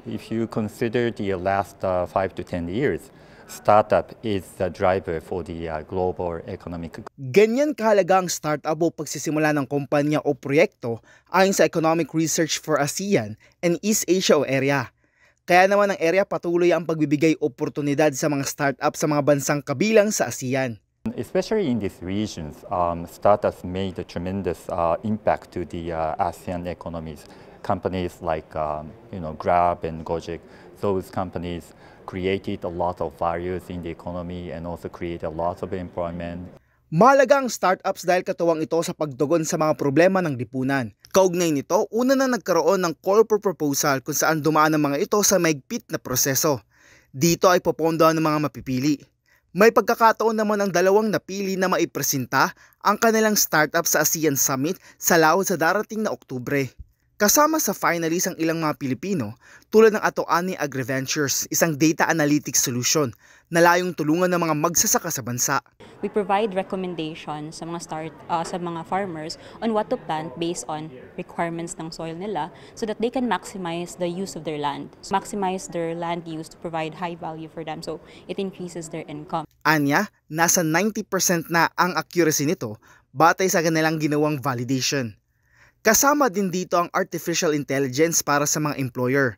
if you consider the last 5 to 10 years, startup is the driver for the global economic. Ganyan kahalaga ang startup o pagsisimula ng kumpanya o proyekto ayon sa Economic Research for ASEAN and East Asia o area. Kaya naman ang area patuloy ang pagbibigay oportunidad sa mga startup sa mga bansang kabilang sa ASEAN. Especially in these regions, startups made a tremendous impact to the ASEAN economies. Companies like Grab and Gojek, those companies created a lot of values in the economy and also created a lot of employment. Mahalaga ang startups dahil katuwang ito sa pagtugon sa mga problema ng lipunan. Kaugnay nito, una na nagkaroon ng call for proposal kung saan dumaan ang mga ito sa maigpit na proseso. Dito ay popondohan ng mga mapipili. May pagkakataon naman ang dalawang napili na maipresenta ang kanilang startup sa ASEAN Summit sa Laos sa darating na Oktubre. Kasama sa finalists ang ilang mga Pilipino tulad ng Atoani AgriVentures, isang data analytics solution na layong tulungan ng mga magsasaka sa bansa. We provide recommendations sa mga farmers on what to plant based on requirements ng soil nila so that they can maximize the use of their land. Maximize their land use to provide high value for them so it increases their income. Anya, nasa 90% na ang accuracy nito batay sa kanilang ginawang validation. Kasama din dito ang artificial intelligence para sa mga employer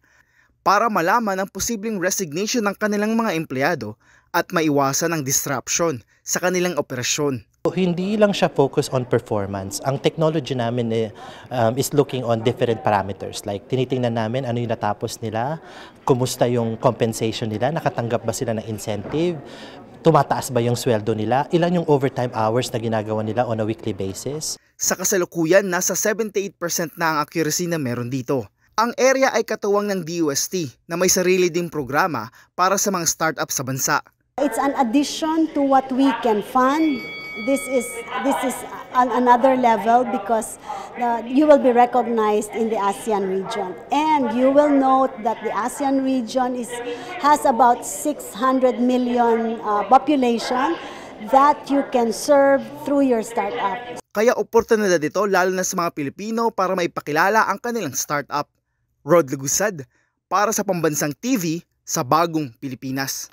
para malaman ang posibleng resignation ng kanilang mga empleyado at maiwasan ang disruption sa kanilang operasyon. Hindi lang siya focus on performance. Ang technology namin is looking on different parameters. Like tinitingnan namin ano yung natapos nila, kumusta yung compensation nila, nakatanggap ba sila ng incentive, tumataas ba yung sweldo nila, ilan yung overtime hours na ginagawa nila on a weekly basis. Sa kasalukuyan, nasa 78% na ang accuracy na meron dito. Ang area ay katuwang ng DOST na may sarili ding programa para sa mga startup sa bansa. It's an addition to what we can fund. This is on another level because you will be recognized in the ASEAN region. And you will note that the ASEAN region has about 600 million population that you can serve through your startup. Kaya oportunidad ito lalo na sa mga Pilipino para maipakilala ang kanilang startup. Rod Lagusad para sa Pambansang TV sa Bagong Pilipinas.